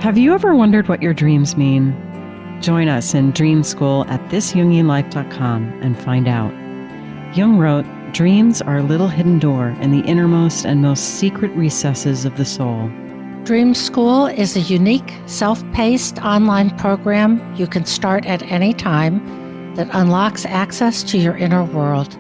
Have you ever wondered what your dreams mean? Join us in Dream School at thisjungianlife.com and find out. Jung wrote, "Dreams are a little hidden door in the innermost and most secret recesses of the soul." Dream School is a unique, self-paced online program you can start at any time that unlocks access to your inner world.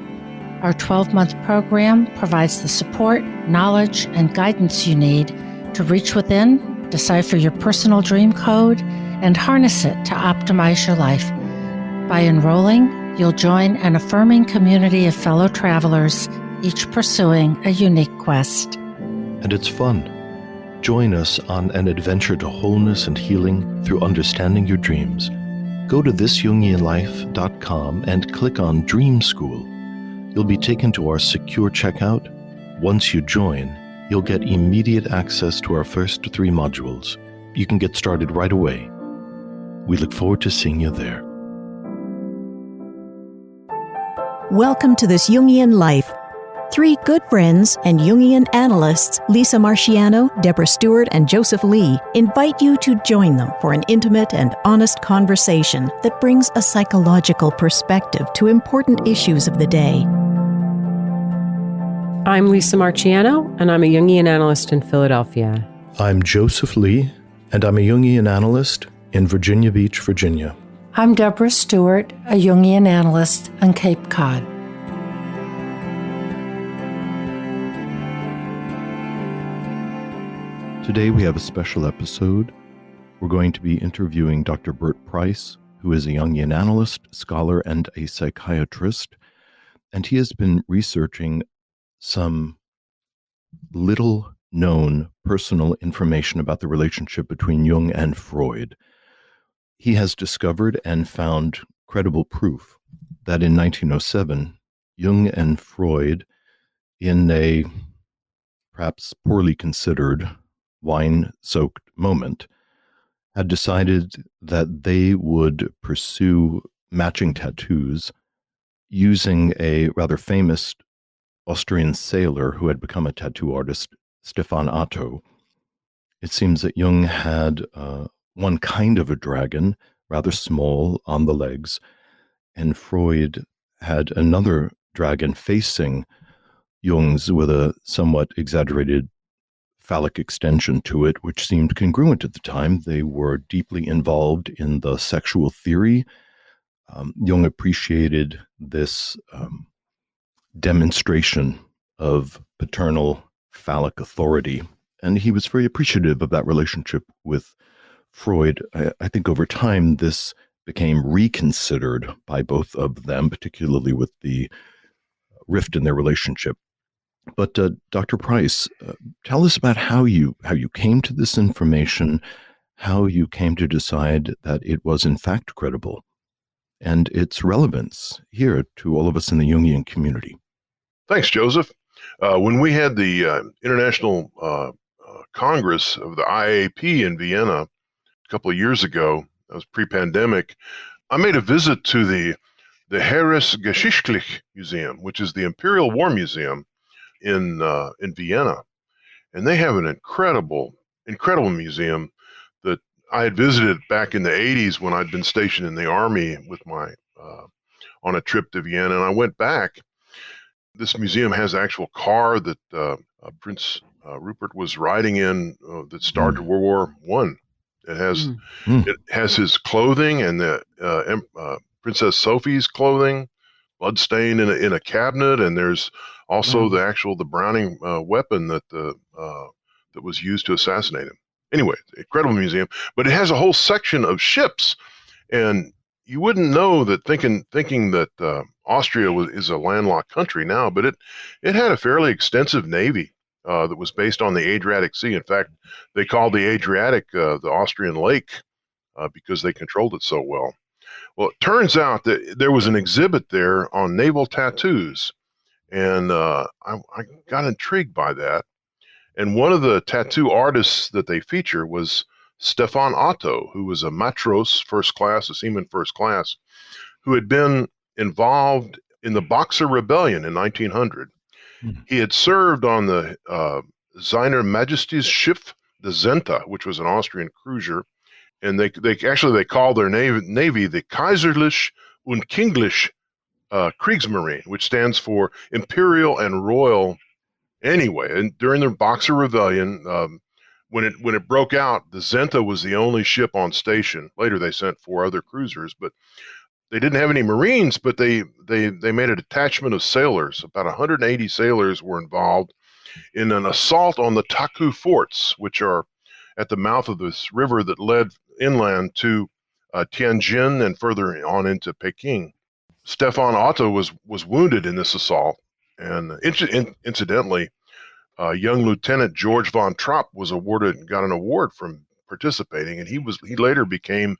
Our 12-month program provides the support, knowledge, and guidance you need to reach within, decipher your personal dream code, and harness it to optimize your life. By enrolling, you'll join an affirming community of fellow travelers, each pursuing a unique quest. And it's fun. Join us on an adventure to wholeness and healing through understanding your dreams. Go to thisjungianlife.com and click on Dream School. You'll be taken to our secure checkout. Once you join, you'll get immediate access to our first 3 modules. You can get started right away. We look forward to seeing you there. Welcome to This Jungian Life. 3 good friends and Jungian analysts, Lisa Marciano, Deborah Stewart, and Joseph Lee, invite you to join them for an intimate and honest conversation that brings a psychological perspective to important issues of the day. I'm Lisa Marciano, and I'm a Jungian analyst in Philadelphia. I'm Joseph Lee, and I'm a Jungian analyst in Virginia Beach, Virginia. I'm Deborah Stewart, a Jungian analyst on Cape Cod. Today we have a special episode. We're going to be interviewing Dr. Bert Price, who is a Jungian analyst, scholar, and a psychiatrist, and he has been researching some little-known personal information about the relationship between Jung and Freud. He has discovered and found credible proof that in 1907, Jung and Freud, in a perhaps poorly considered wine-soaked moment, had decided that they would pursue matching tattoos using a rather famous Austrian sailor who had become a tattoo artist, Stefan Otto. It seems that Jung had one kind of a dragon, rather small on the legs, and Freud had another dragon facing Jung's with a somewhat exaggerated phallic extension to it, which seemed congruent at the time. They were deeply involved in the sexual theory. Jung appreciated this demonstration of paternal phallic authority, and he was very appreciative of that relationship with Freud. I think over time this became reconsidered by both of them, particularly with the rift in their relationship. But Dr. Price, tell us about how you came to this information, how you came to decide that it was in fact credible, and its relevance here to all of us in the Jungian community. Thanks, Joseph. When we had the International Congress of the IAP in Vienna a couple of years ago, that was pre-pandemic, I made a visit to the Heeresgeschichtiliches Museum, which is the Imperial War Museum in Vienna. And they have an incredible museum that I had visited back in the 80s when I'd been stationed in the Army with my on a trip to Vienna, and I went back. This museum has an actual car that Prince Rupert was riding in that started World War I. It has his clothing and the Princess Sophie's clothing, bloodstained in a cabinet, and there's also the Browning weapon that was used to assassinate him. Anyway, incredible museum, but it has a whole section of ships, and you wouldn't know that thinking that Austria is a landlocked country now, but it had a fairly extensive navy that was based on the Adriatic Sea. In fact, they called the Adriatic the Austrian lake because they controlled it so well. Well, it turns out that there was an exhibit there on naval tattoos, and I got intrigued by that. And one of the tattoo artists that they feature was Stefan Otto, who was a matros first class, a seaman first class, who had been involved in the Boxer Rebellion in 1900. He had served on the Seiner Majesty's Schiff, the Zenta, which was an Austrian cruiser, and they called their navy the Kaiserlich und Kinglich Kriegsmarine, which stands for Imperial and Royal. Anyway, and during the Boxer Rebellion, when it broke out, the Zenta was the only ship on station. Later, they sent 4 other cruisers, but they didn't have any Marines. But they made a detachment of sailors. About 180 sailors were involved in an assault on the Taku forts, which are at the mouth of this river that led inland to Tianjin and further on into Peking. Stefan Otto was wounded in this assault, and incidentally, young Lieutenant George von Trapp got an award from participating, and he later became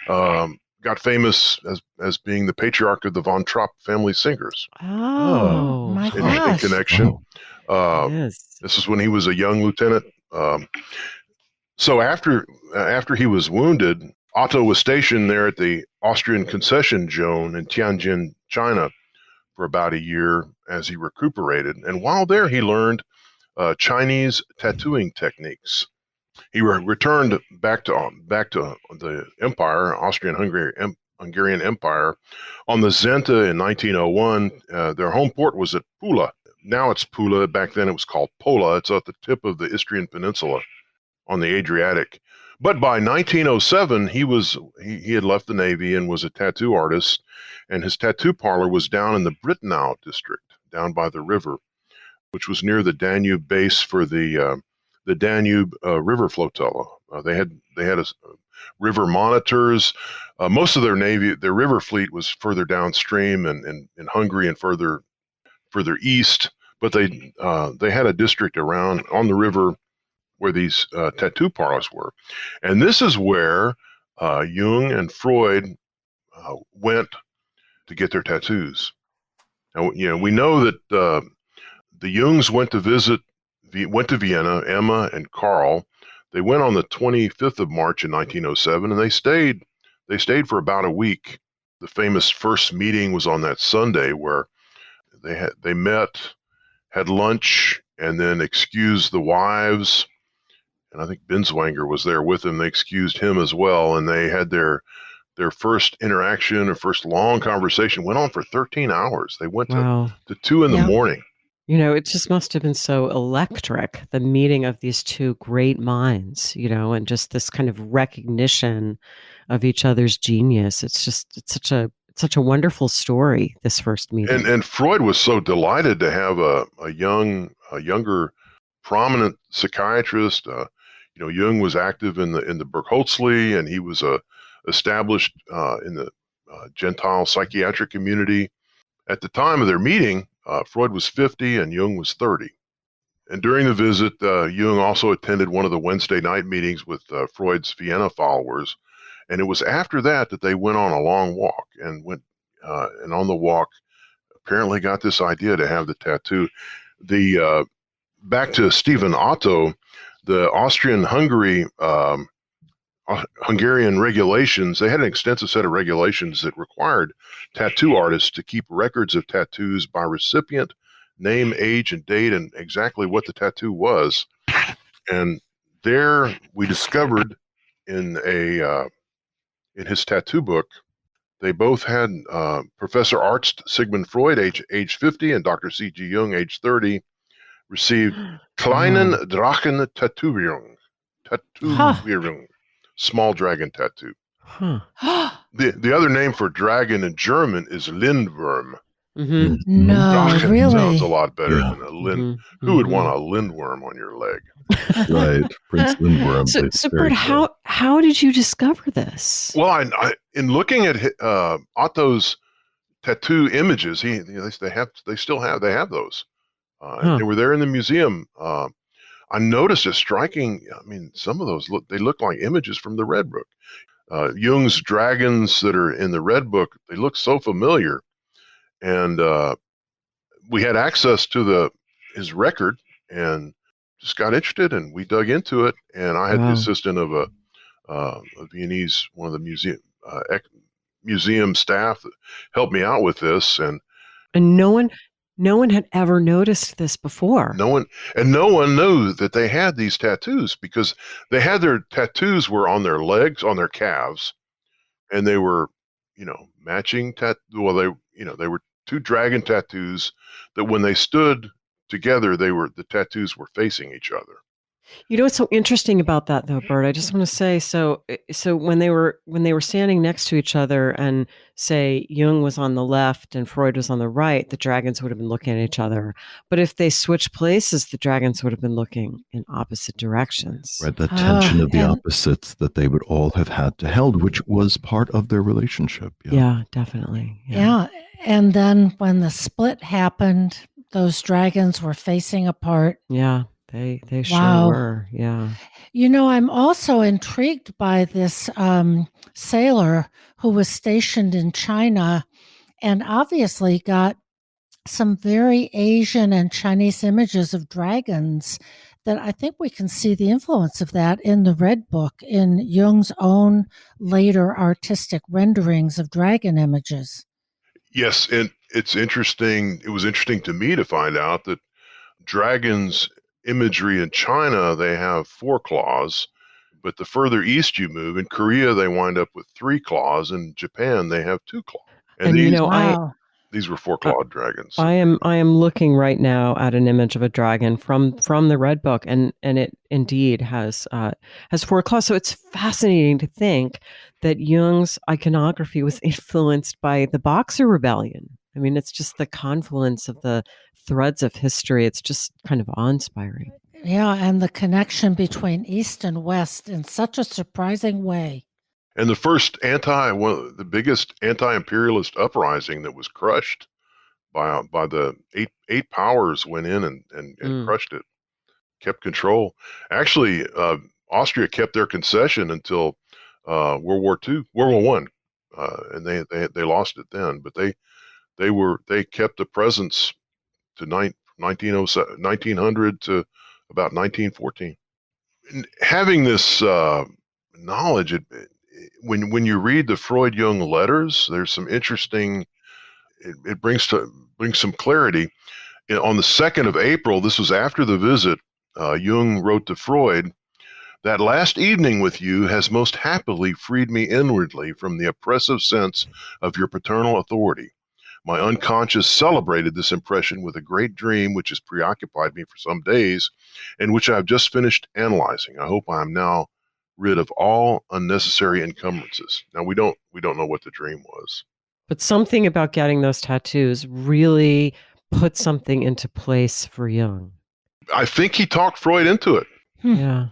got famous as being the patriarch of the von Trapp family singers. Oh, my Interesting gosh. connection. Yes. This is when he was a young lieutenant. So after he was wounded, Otto was stationed there at the Austrian concession zone in Tianjin, China, for about a year as he recuperated. And while there, he learned Chinese tattooing techniques. He returned back to the empire, Austro-Hungarian Empire, on the Zenta in 1901. Their home port was at Pula. Now it's Pula. Back then it was called Pola. It's at the tip of the Istrian Peninsula on the Adriatic. But by 1907, he had left the Navy and was a tattoo artist, and his tattoo parlor was down in the Brigittenau District, down by the river, which was near the Danube base for the Danube river flotilla. They had river monitors. Most of their river fleet was further downstream and in Hungary and further east. But they had a district around on the river where these tattoo parlors were, and this is where Jung and Freud went to get their tattoos. Now, we know that the Jungs went to Vienna, Emma and Carl. They went on the 25th of March in 1907, and they stayed for about a week. The famous first meeting was on that Sunday, where they met, had lunch, and then excused the wives. And I think Binswanger was there with them. They excused him as well, and they had their first interaction, or first long conversation. Went on for 13 hours. They went to 2 in the morning. It just must have been so electric, the meeting of these two great minds, and just this kind of recognition of each other's genius. It's such a wondrul story, this first meeting. And Freud was so delighted to have a younger, prominent psychiatrist. Jung was active in the Burgholzli, and he was established in the Gentile psychiatric community. At the time of their meeting, Freud was 50 and Jung was 30. And during the visit, Jung also attended one of the Wednesday night meetings with Freud's Vienna followers. And it was after that they went on a long walk, and and on the walk apparently got this idea to have the tattoo. Back to Stefan Otto, the Hungarian regulations, they had an extensive set of regulations that required tattoo artists to keep records of tattoos by recipient, name, age, and date, and exactly what the tattoo was. And there we discovered in his tattoo book, they both had Professor-Artz Sigmund Freud, age 50, and Dr. C.G. Jung, age 30, received Kleine Drachenn Tatowwierung, small dragon tattoo. The other name for dragon in German is Lindwurm. Mm-hmm. No, Drachen really? sounds a lot better than a Lind. Mm-hmm. Who would want a Lindworm on your leg? Right, Prince Lindworm. So Bert, how did you discover this? Well, I in looking at Otto's tattoo images, they have those. They were there in the museum. I noticed a striking. I mean, some of those look like images from the Red Book. Jung's dragons that are in the Red Book, they look so familiar, and we had access to his record and just got interested, and we dug into it. And I had the assistant of a Viennese, one of the museum staff that helped me out with this, and no one No one had ever noticed this before. No one knew that they had these tattoos because they had their tattoos were on their legs, on their calves, and they were, matching they were two dragon tattoos that when they stood together, the tattoos were facing each other. You know what's so interesting about that, though, Bert? I just want to say, so when they were standing next to each other, and say Jung was on the left and Freud was on the right, the dragons would have been looking at each other. But if they switched places, the dragons would have been looking in opposite directions. Right, that tension of the opposites that they would all have had to held, which was part of their relationship. Yeah, definitely. Yeah, and then when the split happened, those dragons were facing apart. Yeah. They sure were, yeah. I'm also intrigued by this sailor who was stationed in China and obviously got some very Asian and Chinese images of dragons that I think we can see the influence of that in the Red Book, in Jung's own later artistic renderings of dragon images. Yes, and it's interesting. It was interesting to me to find out that dragons imagery in China, they have 4 claws, but the further east you move, in Korea, they wind up with 3 claws. In Japan, they have 2 claws. And these were 4-clawed dragons. I am looking right now at an image of a dragon from the Red Book, and it indeed has 4 claws. So it's fascinating to think that Jung's iconography was influenced by the Boxer Rebellion. I mean, it's just the confluence of the threads of history. It's just kind of awe-inspiring. Yeah, and the connection between East and West in such a surprising way. And the biggest anti-imperialist uprising that was crushed by the eight powers went in and crushed it, kept control. Actually, Austria kept their concession until World War I, and they lost it then. But they kept the presence to 1900 to about 1914. And having this knowledge, when you read the Freud-Jung letters, there's some interesting. It brings some clarity. On the 2nd of April, this was after the visit, Jung wrote to Freud, "That last evening with you has most happily freed me inwardly from the oppressive sense of your paternal authority. My unconscious celebrated this impression with a great dream which has preoccupied me for some days and which I have just finished analyzing. I hope I am now rid of all unnecessary encumbrances." Now, we don't know what the dream was. But something about getting those tattoos really put something into place for Jung. I think he talked Freud into it. Yeah.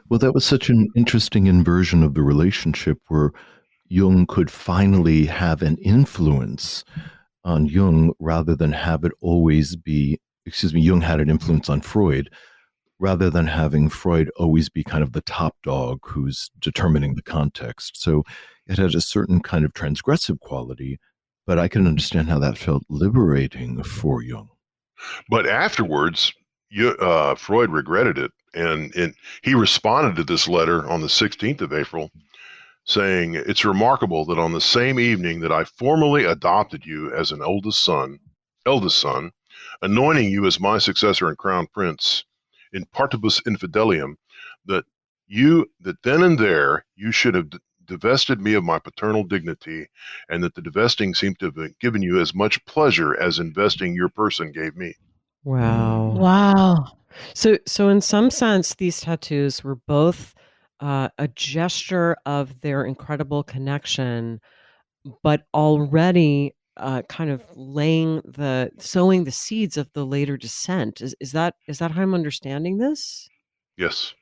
Well, that was such an interesting inversion of the relationship where Jung could finally have an influence on Jung rather than have it always be, Jung had an influence on Freud rather than having Freud always be kind of the top dog who's determining the context. So it had a certain kind of transgressive quality, but I can understand how that felt liberating for Jung. But afterwards, Freud regretted it, and he responded to this letter on the 16th of April, saying, "It's remarkable that on the same evening that I formally adopted you as an eldest son, anointing you as my successor and crown prince in partibus infidelium, that then and there you should have divested me of my paternal dignity, and that the divesting seemed to have given you as much pleasure as investing your person gave me." Wow. So in some sense, these tattoos were both a gesture of their incredible connection, but already kind of sowing the seeds of the later descent. Is that how I'm understanding this? Yes.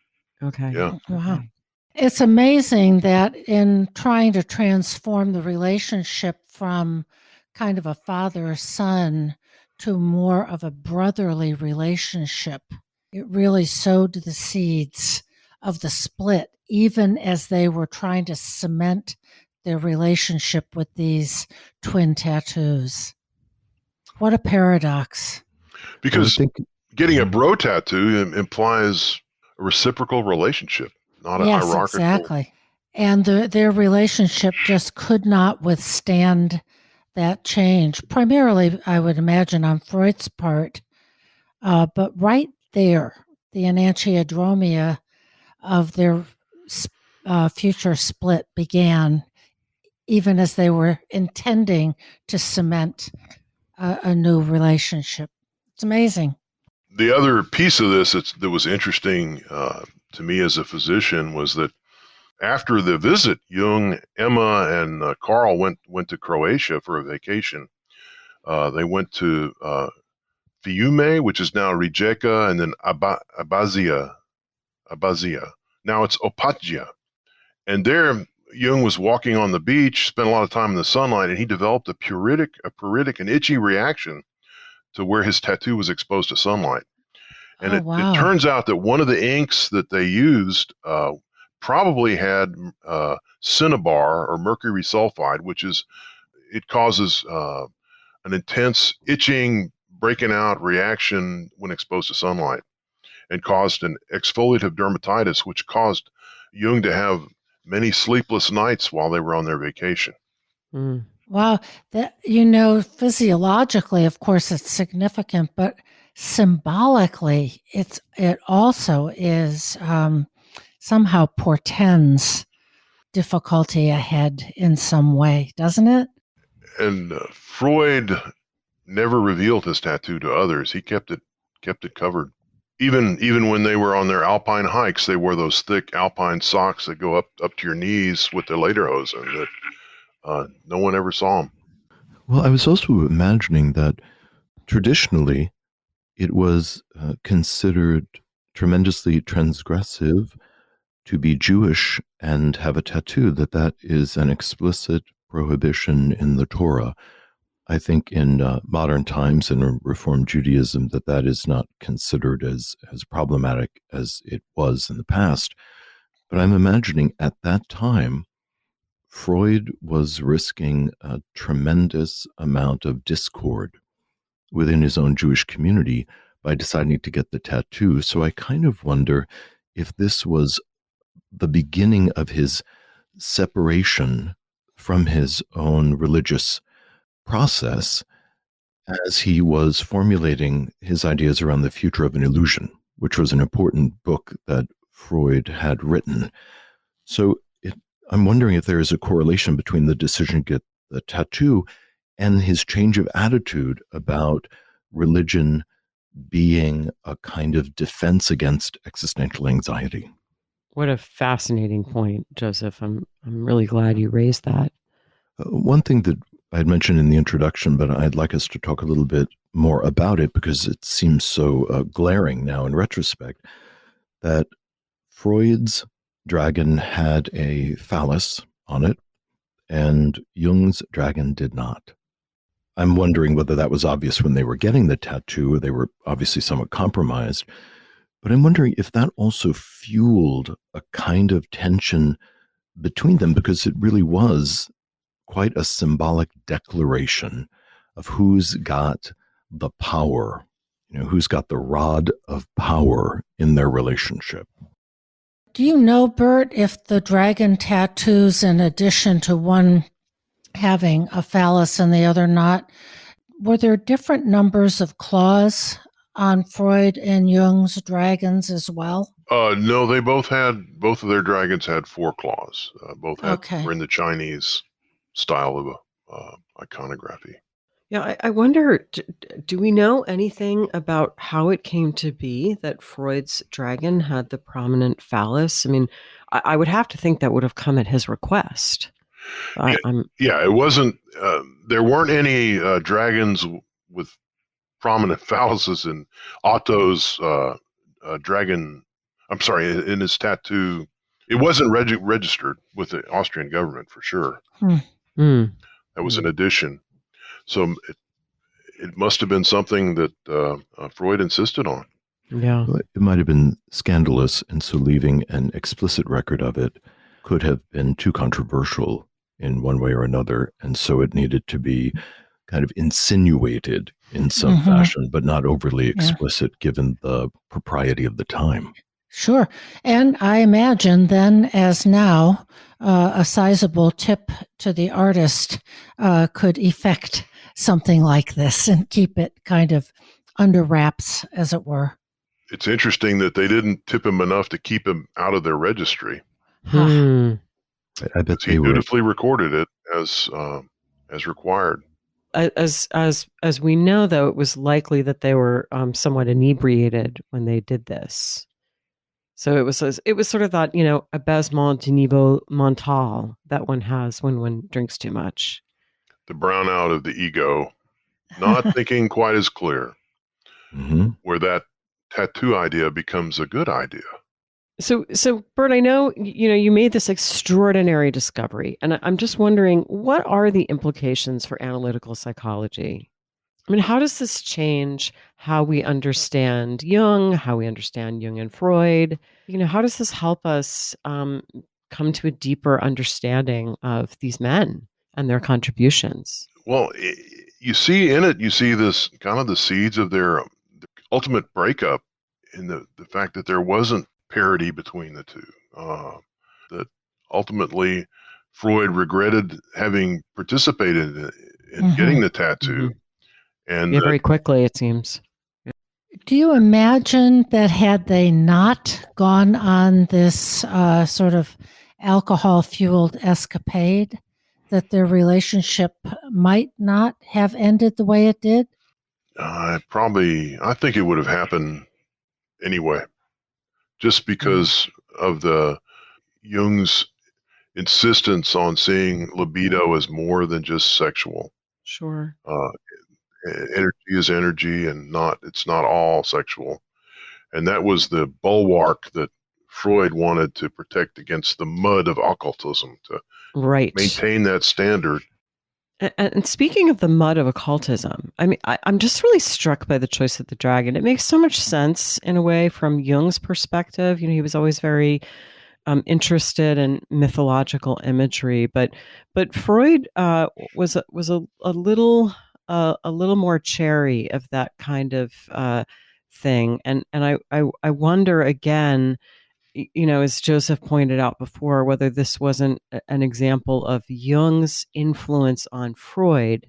Okay. Yeah. Wow. Okay. It's amazing that in trying to transform the relationship from kind of a father-son to more of a brotherly relationship, it really sowed the seeds of the split, even as they were trying to cement their relationship with these twin tattoos. What a paradox. Because getting a bro tattoo implies a reciprocal relationship, not a hierarchical. Exactly. And their relationship just could not withstand that change, primarily, I would imagine, on Freud's part. But right there, the enantiodromia of their future split began, even as they were intending to cement a new relationship. It's amazing. The other piece of this that was interesting to me as a physician was that after the visit, Jung, Emma, and Carl went to Croatia for a vacation. They went to Fiume, which is now Rijeka, and then Abazia. Now it's Opatija. And there, Jung was walking on the beach, spent a lot of time in the sunlight, and he developed a pruritic and itchy reaction to where his tattoo was exposed to sunlight. And it turns out that one of the inks that they used probably had cinnabar or mercury sulfide, it causes an intense itching, breaking out reaction when exposed to sunlight, and caused an exfoliative dermatitis, which caused Jung to have many sleepless nights while they were on their vacation. Mm. Wow. Physiologically, of course, it's significant, but symbolically, it also is somehow portends difficulty ahead in some way, doesn't it? And Freud never revealed his tattoo to others. He kept it covered. Even when they were on their alpine hikes, they wore those thick alpine socks that go up to your knees with the lederhosen that no one ever saw them. Well, I was also imagining that traditionally it was considered tremendously transgressive to be Jewish and have a tattoo, that is an explicit prohibition in the Torah. I think in modern times in Reform Judaism that is not considered as problematic as it was in the past. But I'm imagining at that time, Freud was risking a tremendous amount of discord within his own Jewish community by deciding to get the tattoo. So I kind of wonder if this was the beginning of his separation from his own religious process as he was formulating his ideas around the future of an illusion, which was an important book that Freud had written. So I'm wondering if there is a correlation between the decision to get the tattoo and his change of attitude about religion being a kind of defense against existential anxiety. What a fascinating point, Joseph. I'm really glad you raised that. One thing that I had mentioned in the introduction, but I'd like us to talk a little bit more about it because it seems so glaring now in retrospect, that Freud's dragon had a phallus on it and Jung's dragon did not. I'm wondering whether that was obvious when they were getting the tattoo, or they were obviously somewhat compromised. But I'm wondering if that also fueled a kind of tension between them, because it really was quite a symbolic declaration of who's got the power, who's got the rod of power in their relationship. Do you know, Bert, if the dragon tattoos, in addition to one having a phallus and the other not, were there different numbers of claws on Freud and Jung's dragons as well? No, both of their dragons had 4 claws. Both were in the Chinese style of iconography. Yeah, I wonder, do we know anything about how it came to be that Freud's dragon had the prominent phallus? I mean, I would have to think that would have come at his request. It wasn't, there weren't any dragons with prominent phalluses in Otto's dragon, in his tattoo. It wasn't registered with the Austrian government for sure. That was an addition. So it must have been something that Freud insisted on. Yeah. It might have been scandalous, and so leaving an explicit record of it could have been too controversial in one way or another, and so it needed to be kind of insinuated in some fashion, but not overly explicit given the propriety of the time. Sure. And I imagine then, as now, a sizable tip to the artist could effect something like this and keep it kind of under wraps, as it were. It's interesting that they didn't tip him enough to keep him out of their registry. Hmm. I bet He they were. dutifully recorded it as required. As we know, though, it was likely that they were somewhat inebriated when they did this. So it was sort of that, abaissement du niveau mental that one has when one drinks too much. The brownout of the ego, not thinking quite as clear, where that tattoo idea becomes a good idea. So Bert, I know you made this extraordinary discovery, and I'm just wondering, what are the implications for analytical psychology? I mean, how does this change how we understand Jung, how we understand Jung and Freud? How does this help us come to a deeper understanding of these men and their contributions? Well, you see this kind of the seeds of their ultimate breakup in the fact that there wasn't parity between the two. That ultimately Freud regretted having participated in getting the tattoo. And very quickly, it seems. Do you imagine that had they not gone on this sort of alcohol-fueled escapade, that their relationship might not have ended the way it did? I think it would have happened anyway, just because of the Jung's insistence on seeing libido as more than just sexual. Sure. Energy is energy, and it's not all sexual. And that was the bulwark that Freud wanted to protect against the mud of occultism, to maintain that standard. And speaking of the mud of occultism, I mean, I'm just really struck by the choice of the dragon. It makes so much sense in a way from Jung's perspective. He was always very interested in mythological imagery, but Freud was a little more chary of that kind of thing, and I wonder again, as Joseph pointed out before, whether this wasn't an example of Jung's influence on Freud,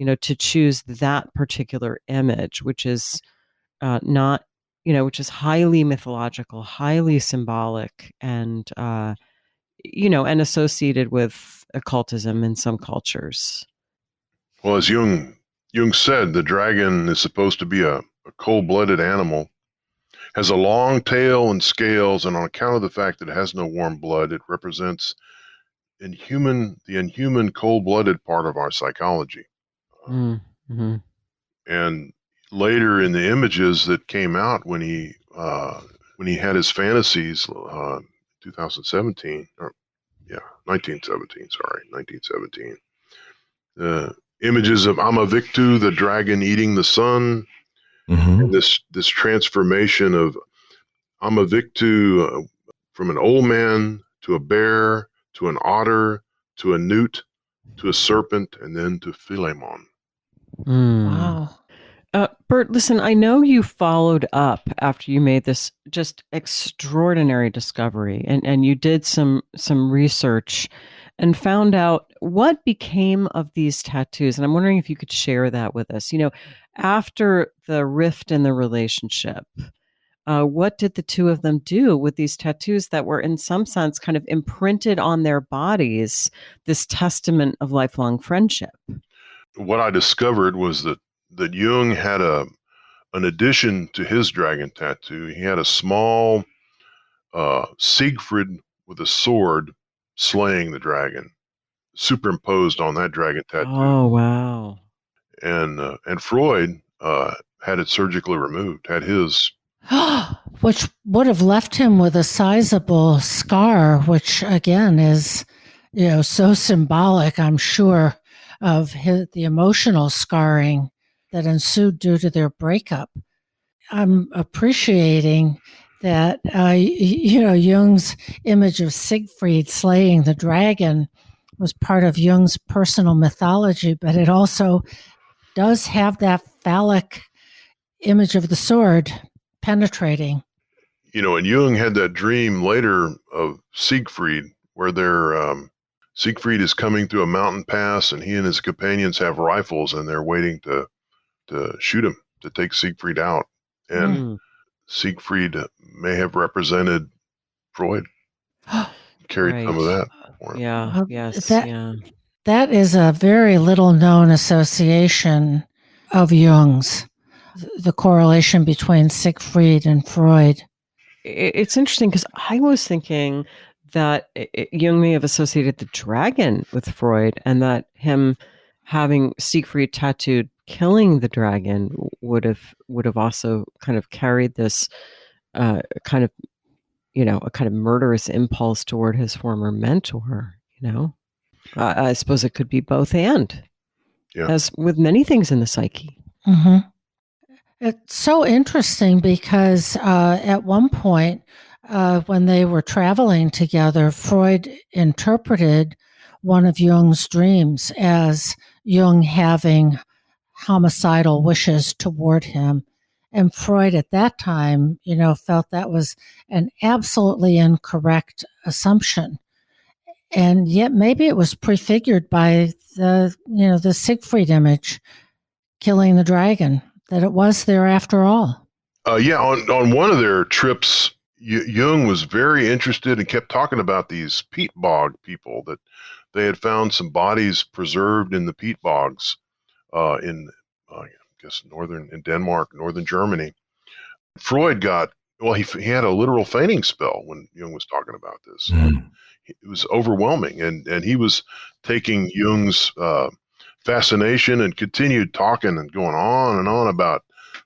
to choose that particular image, which is not, which is highly mythological, highly symbolic, and and associated with occultism in some cultures. Well, as Jung said, the dragon is supposed to be a cold-blooded animal, has a long tail and scales, and on account of the fact that it has no warm blood, it represents the inhuman cold-blooded part of our psychology. And later in the images that came out when he had his fantasies, 1917, the images of Amavictu, the dragon eating the sun, and this transformation of Amavictu from an old man to a bear to an otter to a newt to a serpent and then to Philemon. Wow. Bert, listen, I know you followed up after you made this just extraordinary discovery, and you did some research and found out what became of these tattoos. And I'm wondering if you could share that with us. After the rift in the relationship, what did the two of them do with these tattoos that were in some sense kind of imprinted on their bodies, this testament of lifelong friendship? What I discovered was that Jung had an addition to his dragon tattoo. He had a small Siegfried with a sword slaying the dragon superimposed on that dragon tattoo. Oh, wow. And Freud had it surgically removed, had his. Which would have left him with a sizable scar, which again is, so symbolic, I'm sure, of the emotional scarring that ensued due to their breakup. I'm appreciating that, Jung's image of Siegfried slaying the dragon was part of Jung's personal mythology, but it also does have that phallic image of the sword penetrating. And Jung had that dream later of Siegfried where Siegfried is coming through a mountain pass, and he and his companions have rifles, and they're waiting to shoot him, to take Siegfried out. And Siegfried may have represented Freud, carried some of that for him. Yeah, Well, yes, that is a very little known association of Jung's, the correlation between Siegfried and Freud. It's interesting because I was thinking that Jung may have associated the dragon with Freud, and that him having Siegfried tattooed killing the dragon would have also kind of carried this a kind of murderous impulse toward his former mentor. I suppose it could be both and, as with many things in the psyche. Mm-hmm. It's so interesting because at one point, when they were traveling together, Freud interpreted one of Jung's dreams as Jung having homicidal wishes toward him. And Freud at that time, felt that was an absolutely incorrect assumption. And yet maybe it was prefigured by the Siegfried image killing the dragon, that it was there after all. On one of their trips, Jung was very interested and kept talking about these peat bog people, that they had found some bodies preserved in the peat bogs in Denmark, northern Germany. Freud he had a literal fainting spell when Jung was talking about this. It was overwhelming, and he was taking Jung's fascination and continued talking and going on and on about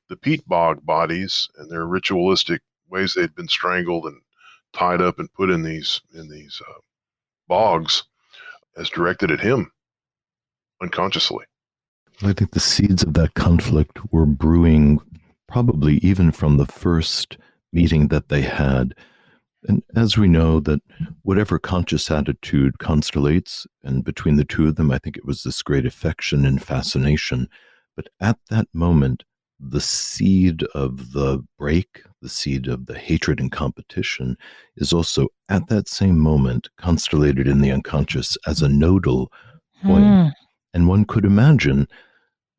the peat bog bodies and their ritualistic ways they'd been strangled and tied up and put in these bogs, as directed at him unconsciously. I think the seeds of that conflict were brewing probably even from the first meeting that they had. And as we know, that whatever conscious attitude constellates, and between the two of them, I think it was this great affection and fascination. But at that moment, the seed of the break, the seed of the hatred and competition, is also at that same moment constellated in the unconscious as a nodal point. And one could imagine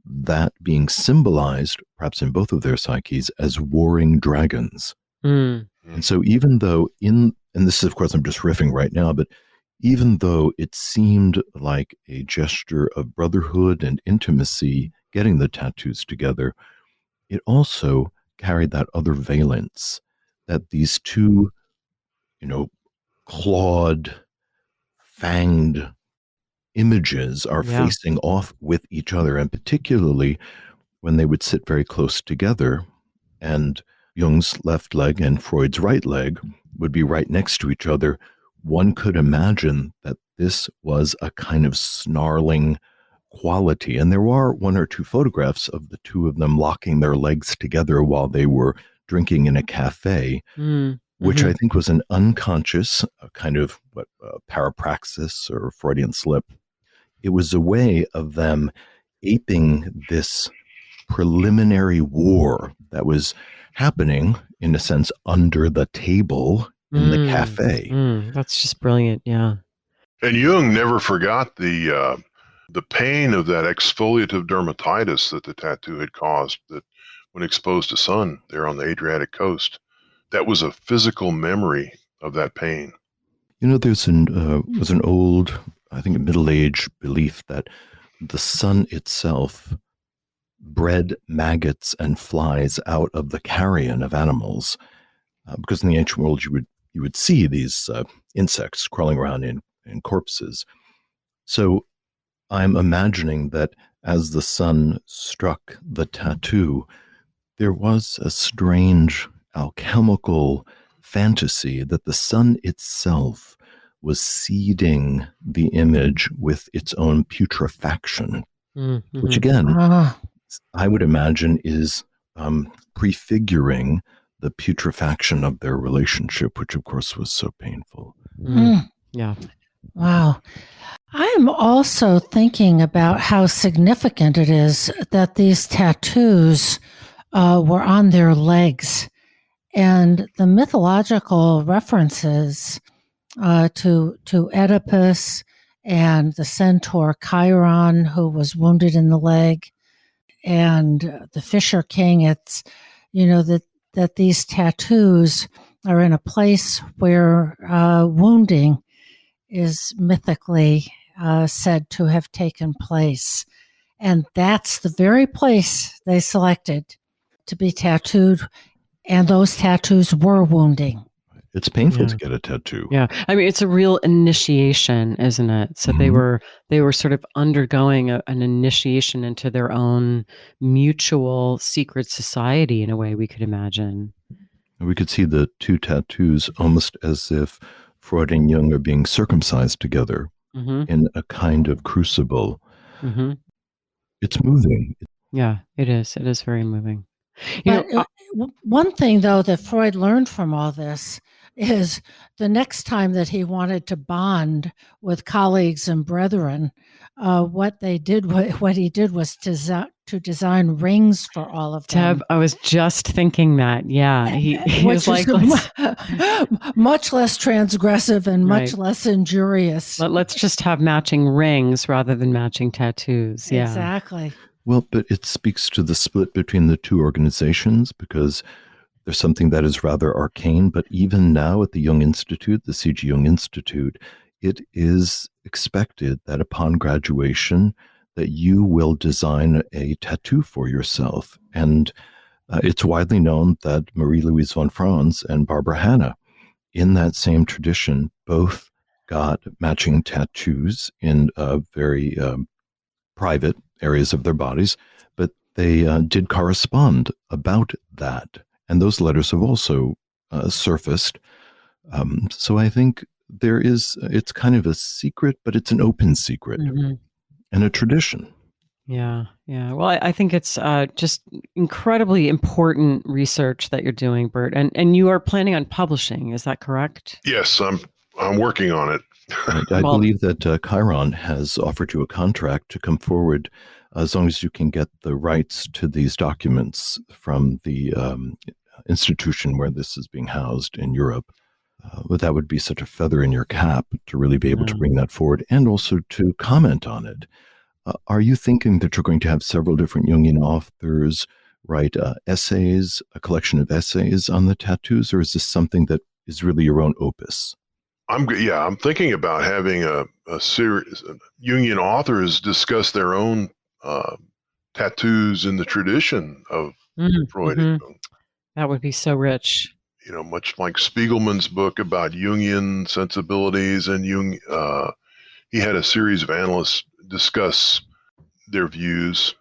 that being symbolized, perhaps in both of their psyches, as warring dragons. And so even though and this is, of course, I'm just riffing right now, but even though it seemed like a gesture of brotherhood and intimacy, getting the tattoos together, it also carried that other valence, that these two, clawed, fanged images are facing off with each other, and particularly when they would sit very close together, and Jung's left leg and Freud's right leg would be right next to each other, one could imagine that this was a kind of snarling quality. And there are one or two photographs of the two of them locking their legs together while they were drinking in a cafe, which I think was an unconscious kind of parapraxis or Freudian slip. It was a way of them aping this preliminary war that was happening, in a sense, under the table in the cafe. That's just brilliant, yeah. And Jung never forgot the pain of that exfoliative dermatitis that the tattoo had caused, that when exposed to sun there on the Adriatic coast. That was a physical memory of that pain. There's was an old, I think, a middle-age belief that the sun itself bred maggots and flies out of the carrion of animals, because in the ancient world you would see these insects crawling around in corpses. So I'm imagining that as the sun struck the tattoo, there was a strange alchemical fantasy that the sun itself was seeding the image with its own putrefaction, which again, I would imagine is prefiguring the putrefaction of their relationship, which of course was so painful. Yeah. Wow. I am also thinking about how significant it is that these tattoos were on their legs, and the mythological references to Oedipus and the centaur Chiron, who was wounded in the leg, and the Fisher King. It's, that these tattoos are in a place where wounding is mythically said to have taken place. And that's the very place they selected to be tattooed. And those tattoos were wounding. It's painful to get a tattoo. Yeah. I mean, it's a real initiation, isn't it? So they were sort of undergoing an initiation into their own mutual secret society in a way we could imagine. We could see the two tattoos almost as if Freud and Jung are being circumcised together in a kind of crucible. It's moving. Yeah, it is. It is very moving. One thing, though, that Freud learned from all this is the next time that he wanted to bond with colleagues and brethren, what he did was to design rings for all of them. Deb, I was just thinking that. Yeah, he was like, much less transgressive and much less injurious. Let's just have matching rings rather than matching tattoos. Yeah, exactly. Well, but it speaks to the split between the two organizations, because there's something that is rather arcane, but even now at the Jung Institute, the C.G. Jung Institute, it is expected that upon graduation that you will design a tattoo for yourself. And it's widely known that Marie-Louise von Franz and Barbara Hanna, in that same tradition, both got matching tattoos in very private areas of their bodies, but they did correspond about that. And those letters have also surfaced. So I think it's kind of a secret, but it's an open secret and a tradition. Yeah, yeah. Well, I think it's just incredibly important research that you're doing, Bert, and you are planning on publishing. Is that correct? Yes, I'm working on it. I believe that Chiron has offered you a contract to come forward as long as you can get the rights to these documents from the institution where this is being housed in Europe. But that would be such a feather in your cap to really be able to bring that forward and also to comment on it. Are you thinking that you're going to have several different Jungian authors write essays, a collection of essays on the tattoos, or is this something that is really your own opus? I'm thinking about having a series. Jungian authors discuss their own tattoos in the tradition of Freud and Jung. That would be so rich. Much like Spiegelman's book about Jungian sensibilities, and Jung, he had a series of analysts discuss their views,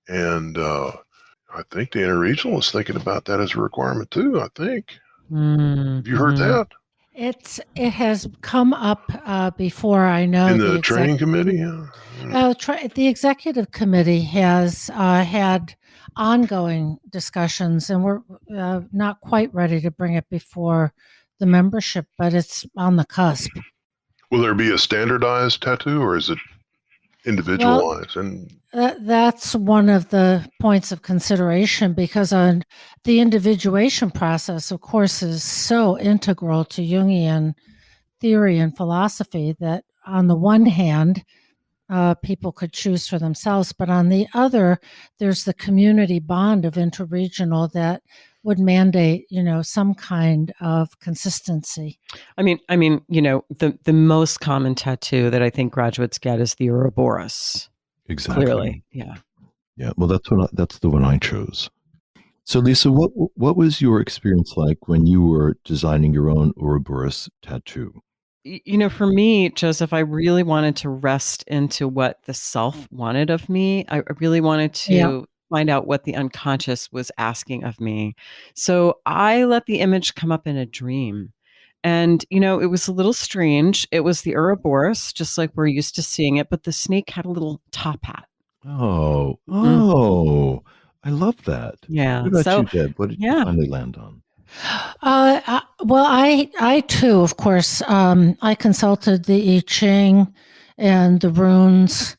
and I think the Interregional is thinking about that as a requirement too. I think. Have you heard that? It has come up before. I know in the training committee. The executive committee has had ongoing discussions, and we're not quite ready to bring it before the membership, but it's on the cusp. Will there be a standardized tattoo, or is it individualized? That's one of the points of consideration, because the individuation process, of course, is so integral to Jungian theory and philosophy that on the one hand, people could choose for themselves, but on the other, there's the community bond of interregional that would mandate, some kind of consistency. I mean, the most common tattoo that I think graduates get is the Ouroboros. Exactly. Clearly, yeah. Yeah. Well, that's the one I chose. So, Lisa, what was your experience like when you were designing your own Ouroboros tattoo? For me, Joseph, I really wanted to rest into what the self wanted of me. I really wanted to find out what the unconscious was asking of me. So I let the image come up in a dream. And, it was a little strange. It was the Ouroboros, just like we're used to seeing it, but the snake had a little top hat. Oh, I love that. Yeah. What about you, Deb? What did you finally land on? Well, I too, of course, I consulted the I Ching and the runes,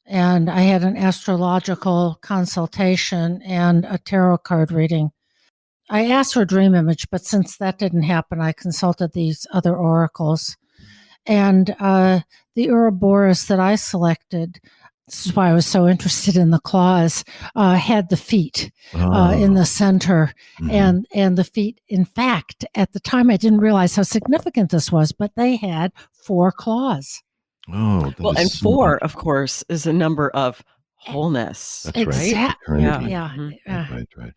and I had an astrological consultation and a tarot card reading. I asked for a dream image, but since that didn't happen, I consulted these other oracles. And the Ouroboros that I selected, this is why I was so interested in the claws, had the feet in the center. Mhm. And the feet, in fact, at the time, I didn't realize how significant this was, but they had 4 claws. Oh, that Well, is and so 4, interesting. of course, is a number of wholeness, That's right. right? Exactly. Eternity. Yeah. Mhm. Right.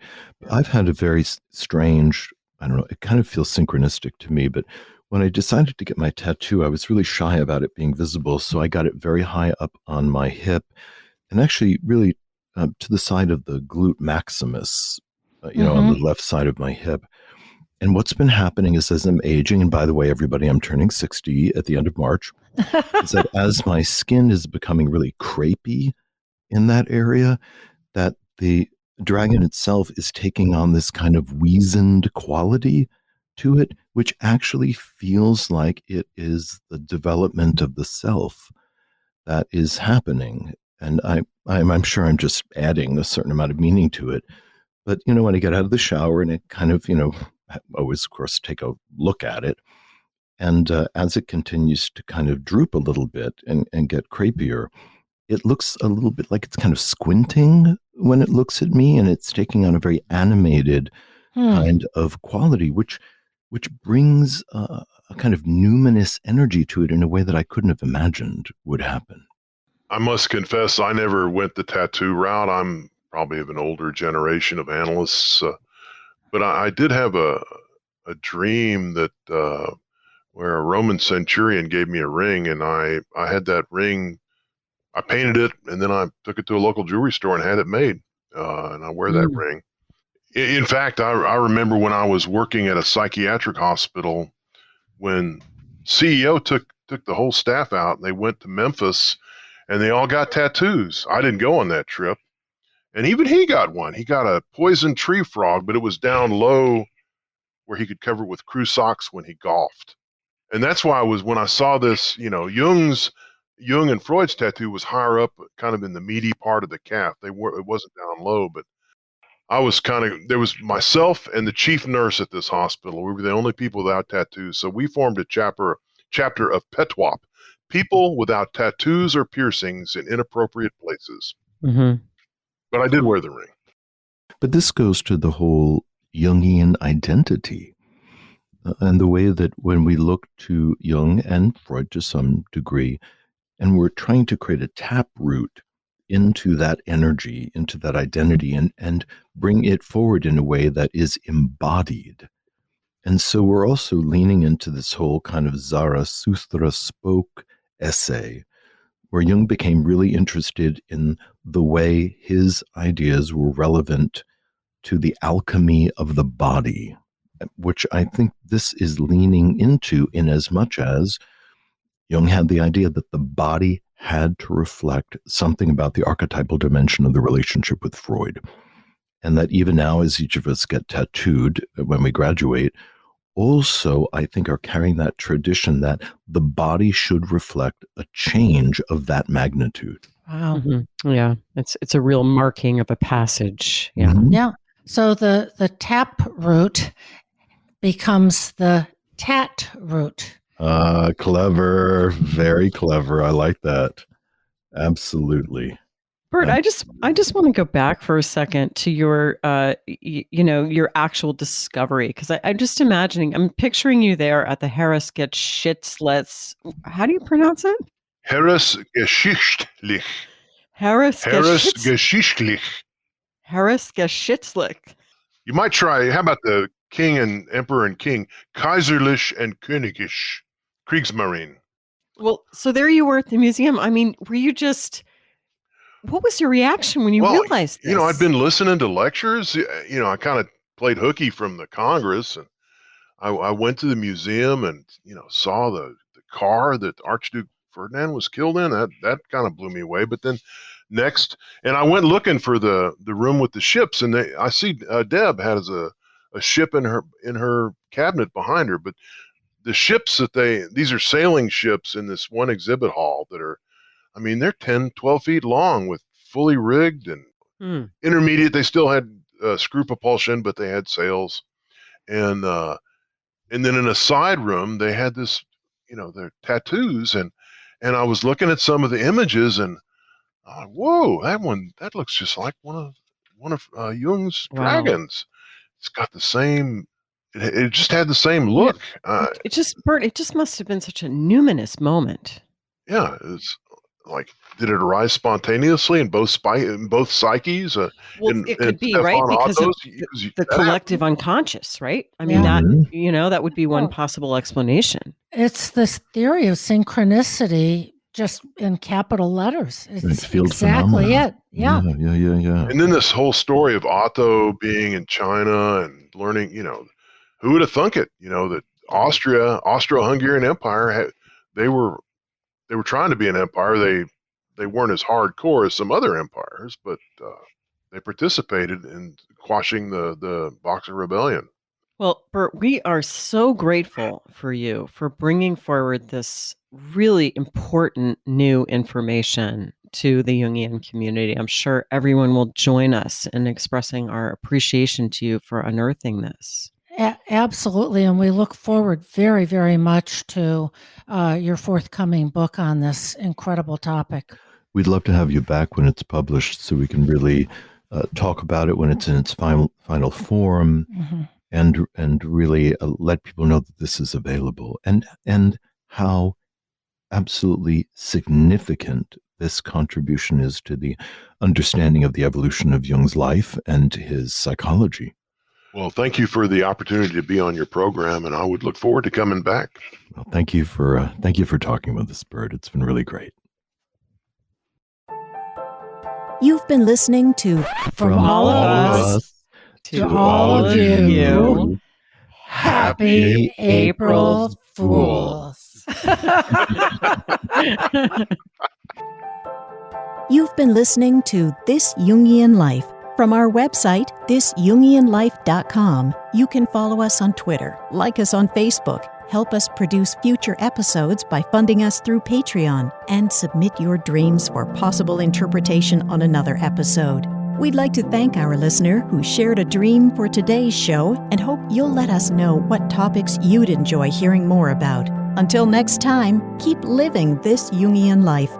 I've had a very strange, I don't know, it kind of feels synchronistic to me, but when I decided to get my tattoo, I was really shy about it being visible. So I got it very high up on my hip and actually really to the side of the glute maximus, on the left side of my hip. And what's been happening is as I'm aging, and by the way, everybody, I'm turning 60 at the end of March, is that as my skin is becoming really crepey in that area, that the dragon itself is taking on this kind of weazened quality to it, which actually feels like it is the development of the self that is happening. And I'm sure I'm just adding a certain amount of meaning to it. But, when I get out of the shower and it kind of, I always, of course, take a look at it. And as it continues to kind of droop a little bit and get crepier, it looks a little bit like it's kind of squinting when it looks at me, and it's taking on a very animated kind of quality, which brings a kind of numinous energy to it in a way that I couldn't have imagined would happen. I must confess, I never went the tattoo route. I'm probably of an older generation of analysts, but I did have a dream that where a Roman centurion gave me a ring, and I had that ring. I painted it, and then I took it to a local jewelry store and had it made, and I wear that Mm. ring. In fact, I remember when I was working at a psychiatric hospital when CEO took the whole staff out and they went to Memphis and they all got tattoos. I didn't go on that trip. And even he got one. He got a poison tree frog, but it was down low where he could cover it with crew socks when he golfed. And that's why when I saw this, Jung and Freud's tattoo was higher up, kind of in the meaty part of the calf. It wasn't down low, but there was myself and the chief nurse at this hospital. We were the only people without tattoos. So we formed a chapter of PETWOP, people without tattoos or piercings in inappropriate places. Mm-hmm. But I did wear the ring. But this goes to the whole Jungian identity and the way that when we look to Jung and Freud to some degree, and we're trying to create a taproot into that energy, into that identity, and bring it forward in a way that is embodied. And so we're also leaning into this whole kind of Zarathustra spoke essay, where Jung became really interested in the way his ideas were relevant to the alchemy of the body, which I think this is leaning into in as much as Jung had the idea that the body had to reflect something about the archetypal dimension of the relationship with Freud. And that even now, as each of us get tattooed when we graduate, also, I think, are carrying that tradition that the body should reflect a change of that magnitude. Wow. Mm-hmm. Yeah, it's a real marking of a passage. Yeah. Mhm. Yeah. So the tap root becomes the tat root. Clever, very clever. I like that. Absolutely. Bert, I just want to go back for a second to your your actual discovery, because I'm just imagining, I'm picturing you there at the Heeresgeschichtiliches. How do you pronounce it? Heeresgeschichtlich. Heeresgeschichtlich. Heeresgeschichtlich. You might try, how about the king and emperor and king? Kaiserlich and Königisch. Kriegsmarine. Well, so there you were at the museum. I mean, were you just, what was your reaction when you realized this? I'd been listening to lectures. I kind of played hooky from the Congress, and I went to the museum and, saw the car that Archduke Ferdinand was killed in. That kind of blew me away. But then next, and I went looking for the room with the ships, and I see Deb has a ship in her cabinet behind her. But the ships these are sailing ships in this one exhibit hall that are, they're 10, 12 feet long with fully rigged and intermediate. They still had screw propulsion, but they had sails. And then in a side room, they had this, their tattoos, and I was looking at some of the images, and whoa, that looks just like one of Jung's Wow. dragons. It's got the same. It just had the same look. It just must have been such a numinous moment. Yeah, it's like, did it arise spontaneously in both psyches? Well, it could be, right? Stefan Because of Otto's? the collective unconscious, right? I mean, that would be one possible explanation. It's this theory of synchronicity just in capital letters. It's field exactly phenomena. it. Yeah. Yeah. And then this whole story of Otto being in China and learning, who would have thunk it? That Austro-Hungarian Empire they were trying to be an empire. They weren't as hardcore as some other empires, but they participated in quashing the Boxer Rebellion. Well, Bert, we are so grateful for you for bringing forward this really important new information to the Jungian community. I'm sure everyone will join us in expressing our appreciation to you for unearthing this. Absolutely. And we look forward very, very much to your forthcoming book on this incredible topic. We'd love to have you back when it's published so we can really talk about it when it's in its final form. Mm-hmm. And really let people know that this is available, and how absolutely significant this contribution is to the understanding of the evolution of Jung's life and his psychology. Well, thank you for the opportunity to be on your program, and I would look forward to coming back. Well, thank you for talking with us, Bert. It's been really great. You've been listening to From all of us to all of you, happy April Fools. You've been listening to This Jungian Life. From our website, thisjungianlife.com, you can follow us on Twitter, like us on Facebook, help us produce future episodes by funding us through Patreon, and submit your dreams for possible interpretation on another episode. We'd like to thank our listener who shared a dream for today's show and hope you'll let us know what topics you'd enjoy hearing more about. Until next time, keep living this Jungian life.